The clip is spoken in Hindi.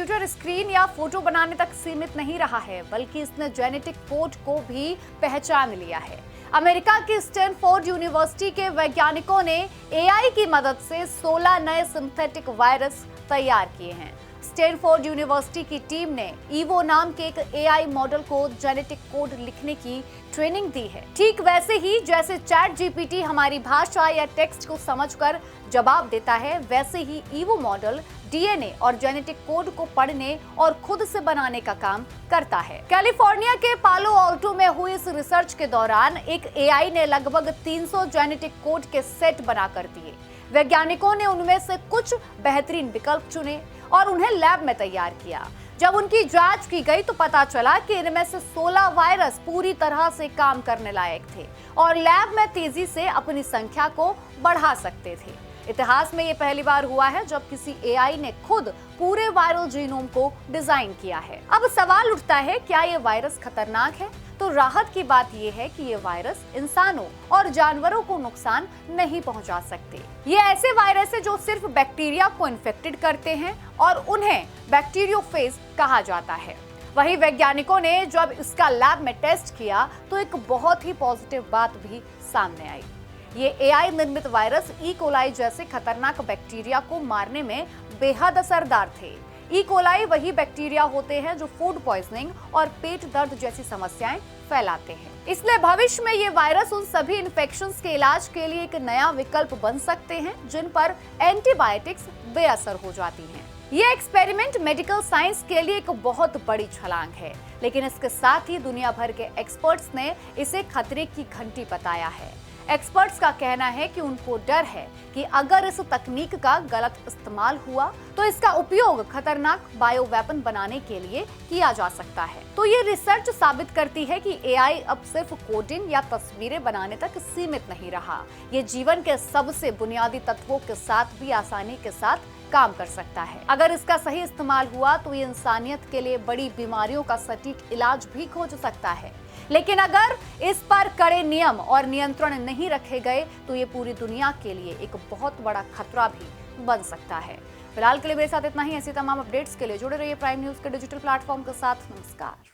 कंप्यूटर स्क्रीन या फोटो बनाने तक सीमित नहीं रहा है, बल्कि इसने जेनेटिक कोड को भी पहचान लिया है। अमेरिका की स्टैनफोर्ड यूनिवर्सिटी के वैज्ञानिकों ने एआई की मदद से 16 नए सिंथेटिक वायरस तैयार किए हैं। स्टैनफोर्ड यूनिवर्सिटी की टीम ने ईवो नाम के एक एआई मॉडल को जेनेटिक कोड लिखने की ट्रेनिंग दी है। ठीक वैसे ही जैसे चैट जीपीटी हमारी भाषा या टेक्स्ट को समझकर जवाब देता है, वैसे ही ईवो मॉडल डीएनए और जेनेटिक कोड को पढ़ने और खुद से बनाने का काम करता है। कैलिफोर्निया के पालो ऑल्टो में हुई इस रिसर्च के दौरान एक एआई ने लगभग 300 जेनेटिक कोड के सेट बनाकर दिए। वैज्ञानिकों ने उनमें से कुछ बेहतरीन विकल्प चुने और उन्हें लैब में तैयार किया। जब उनकी जांच की गई तो पता चला कि इनमें से 16 वायरस पूरी तरह से काम करने लायक थे और लैब में तेजी से अपनी संख्या को बढ़ा सकते थे। इतिहास में ये पहली बार हुआ है जब किसी एआई ने खुद पूरे वायरल जीनोम को डिजाइन किया है। अब सवाल उठता है, क्या ये वायरस खतरनाक है? तो राहत की बात यह है कि ये वायरस इंसानों और जानवरों को नुकसान नहीं पहुंचा सकते। ये ऐसे वायरस है जो सिर्फ बैक्टीरिया को इन्फेक्टेड करते हैं और उन्हें बैक्टीरियोफेज कहा जाता है। वही वैज्ञानिकों ने जब इसका लैब में टेस्ट किया तो एक बहुत ही पॉजिटिव बात भी सामने आई। ये एआई निर्मित वायरस ई कोलाई जैसे खतरनाक बैक्टीरिया को मारने में बेहद असरदार थे। ई कोलाई वही बैक्टीरिया होते हैं जो फूड पॉइजनिंग और पेट दर्द जैसी समस्याएं फैलाते हैं। इसलिए भविष्य में ये वायरस उन सभी इन्फेक्शंस के इलाज के लिए एक नया विकल्प बन सकते हैं जिन पर एंटीबायोटिक्स बेअसर हो जाती हैं। ये एक्सपेरिमेंट मेडिकल साइंस के लिए एक बहुत बड़ी छलांग है, लेकिन इसके साथ ही दुनिया भर के एक्सपर्ट्स ने इसे खतरे की घंटी बताया है। एक्सपर्ट्स का कहना है कि उनको डर है कि अगर इस तकनीक का गलत इस्तेमाल हुआ तो इसका उपयोग खतरनाक बायो वेपन बनाने के लिए किया जा सकता है। तो ये रिसर्च साबित करती है कि एआई अब सिर्फ कोडिंग या तस्वीरें बनाने तक सीमित नहीं रहा। ये जीवन के सबसे बुनियादी तत्वों के साथ भी आसानी के साथ काम कर सकता है। अगर इसका सही इस्तेमाल हुआ तो ये इंसानियत के लिए बड़ी बीमारियों का सटीक इलाज भी खोज सकता है। लेकिन अगर इस पर कड़े नियम और नियंत्रण नहीं रखे गए तो ये पूरी दुनिया के लिए एक बहुत बड़ा खतरा भी बन सकता है। फिलहाल के लिए मेरे साथ इतना ही। ऐसी तमाम अपडेट्स के लिए जुड़े रहिए प्राइम न्यूज के डिजिटल प्लेटफॉर्म के साथ। नमस्कार।